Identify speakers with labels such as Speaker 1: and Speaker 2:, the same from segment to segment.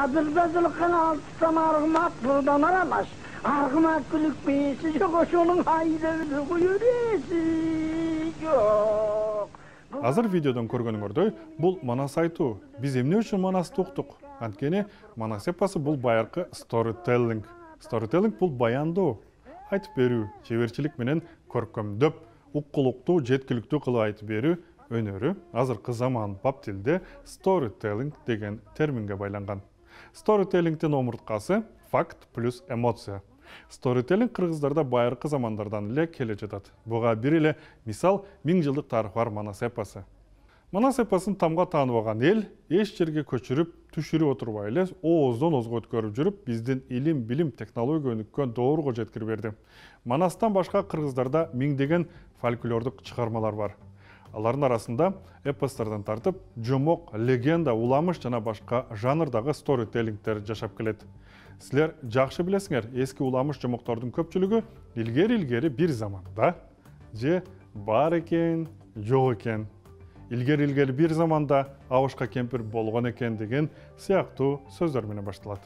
Speaker 1: Adıl kanaldan argımak buradan aralaş. Argımak gülük beysi yok, oşunun hayırını kuyuresi yok.
Speaker 2: Азыр видеодон көргөнүңөрдөй, бул Манас айтуу. Биз эмне үчүн Манасты уктук? Анткени Манас эпосы бул байыркы storytelling. Storytelling бул баяндоо, айтып берүү, чеберчилик менен көркөмдөп, уккулуктуу, жеткиликтүү кылып айтып берүү өнөрү азыркы заманбап тилде storytelling деген терминге байланган. Storytellingдин омурткасы факт плюс эмоция. Storytelling кыргыздарда байыркы замандардан эле келе жатат. Буга бир эле мисал 1000 жылдык тарыхы бар Манас эпосы. Манас эпосын тамга тааныбаган эл эч жерге көчүрүп, түшүрүп отурбай эле ооздон оозго өткөрүп жүрүп, биздин илим, билим, технология өнүккөн доорго жеткирип берди. Манастан башка кыргыздарда миңдеген фольклордук чыгармалар бар. Алардын арасында эпостардан тартып, жомок, легенда, уламыш жана башка жанрдагы storytellingдер жашап келет. Силер жакшы билесиңер, эски уламыш жомоктордун көпчүлүгү илгери бир заманда же бар экен, жок экен. Илгери бир заманда абышка кемпир болгон экен деген сыяктуу сөздөр менен башталат.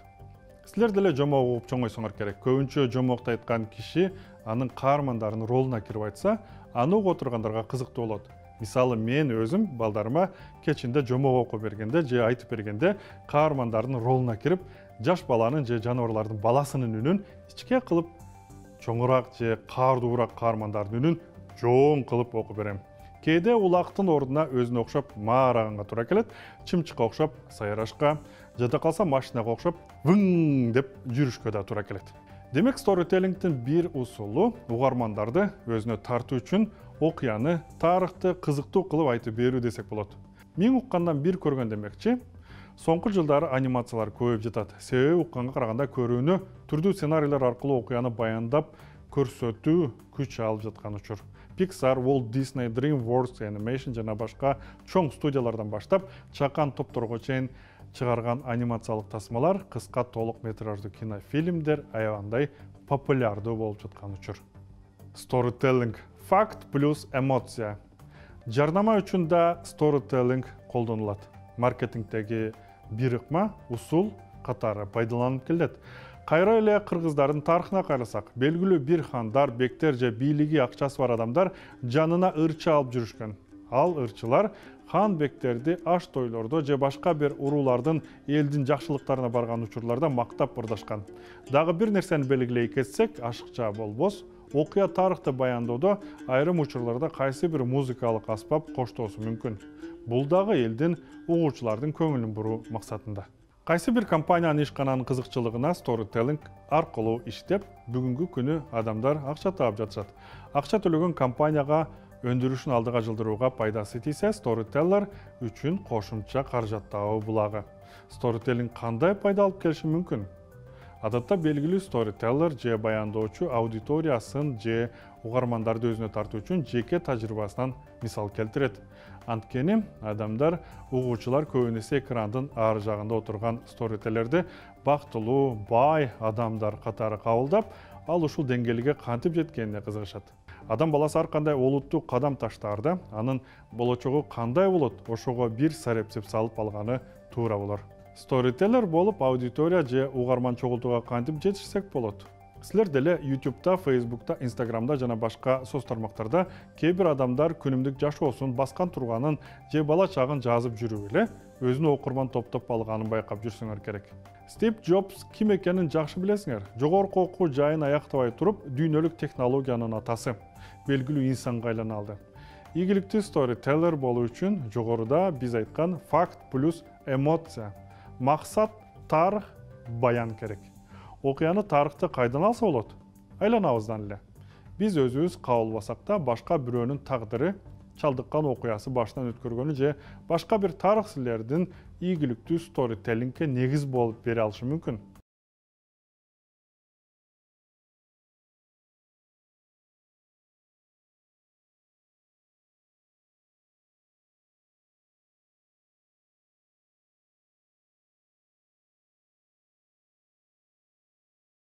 Speaker 2: Силер деле жомок угуп чоңойсоңор керек. Көбүнчө жомокто айткан киши анын каармандарынын ролуна кирип айтса, аны угуп отургандарга кызыктуу болот. Мисалы мен өзүм балдарыма кечинде жомок окуп бергенде же айтып бергенде каармандардын ролуна кирип, жаш баланын же жаныбарлардын баласынын үнүн ичке кылып, чоңураак же каардуураак каармандардын үнүн жоң кылып окуп берем. Кээде улактын ордуна өзүнө окшоп маараганга туура келет, чымчыкка окшоп сайрашка, жада калса машинага окшоп вың деп жүрүшкө да туура келет. Демек, storytellingдин бир усулу угармандарды өзүнө тартуу үчүн окуяны, тарыхты кызыктуу кылып айтып берүү десек болот. Мен уккандан бир көргөн демекчи, соңку жылдары анимациялар көбөйүп жатат. Себеби укканга караганда көрүүнү түрдүү сценарийлер аркылуу окуяны баяндап көрсөтүү күч алып жаткан учур. Pixar, Walt Disney, DreamWorks Animation жана башка чоң студиялардан баштап чакан топторго чейин чыгарган анимациялык тасмалар, кыска толук метраждуу кинофильмдер аябандай популярдуу болуп жаткан учур. Storytelling — факт плюс эмоция. Жарнама үчүн да storytelling колдонулат. Маркетингдеги бир ыкма, усул катары пайдаланылып келет. Кайра эле кыргыздардын тарыхына карасак, белгилүү бир хандар, бектер же бийлиги акчасы бар адамдар жанына ырчы алып жүрүшкөн. Ал ырчылар хан бектерди аш тойлордо же башка бир уруулардын элдин жакшылыктарына барган учурларда мактап ырдашкан. Дагы бир нерсени белгилей кетсек, ашыкча болбос, окуя тарыхты баяндоодо айрым учурларда кайсы бир музыкалык аспап коштоосу мүмкүн. Бул дагы элдин угуучулардын көңүлүн буруу максатында. Кайсы бир компаниянын ишкананын кызыкчылыгына storytelling аркылуу иштеп, бүгүнкү күнү адамдар акча таап жатышат. Акча төлөгөн компанияга өндүрүшүн алдыга жылдырууга пайдасы тийсе, storyteller үчүн кошумча каражат табуу булагы. Storytelling кандай пайда алып келиши мүмкүн? Адатта белгилүү storyteller же баяндоочу аудиториясын же угармандарды өзүнө тартуу үчүн жеке тажрыйбасынан мисал келтирет. Анткени адамдар, угуучулар көбүнесе экрандын ар жагында отурган storytellerди бактылуу, бай адамдар катары кабылдап, ал ушул деңгээлге кантип жеткенине кызыгышат. Адам баласы ар кандай олуттуу кадам таштаарда, анын болочогу кандай болот, ошого бир сарепсип салып алганы туура болор. Storyteller болуп аудитория же угарман чогултууга кантип жетишсек болот? Силер деле YouTube'да, Facebook'та, Instagram'da жана башка соц тармактарда кээ бир адамдар күнүмдүк жашоосун, баскан турганын же бала чагын жазып жүрүп эле өзүнө окурман топтоп алганын байкап жүрсөңөр керек. Стив Джобс ким экенин жакшы билесиңер. Жогорку окуу жайын аяктабай туруп, дүйнөлүк технологиянын атасы, белгилүү инсанга айлана алды. Ийгиликтүү storyteller болуу үчүн жогоруда биз айткан факт плюс эмоция, максат, тарых, баян керек. Окуяны тарыхты кайдан алса болот? Айланабыздан эле. Биз өзүбүз кабылбасак да, башка бирөөнүн тагдыры, чалдыккан окуясы башынан өткөргөнү же башка бир тарыхчылардын ийгиликтүү storytellingге негиз болуп бере алышы мүмкүн.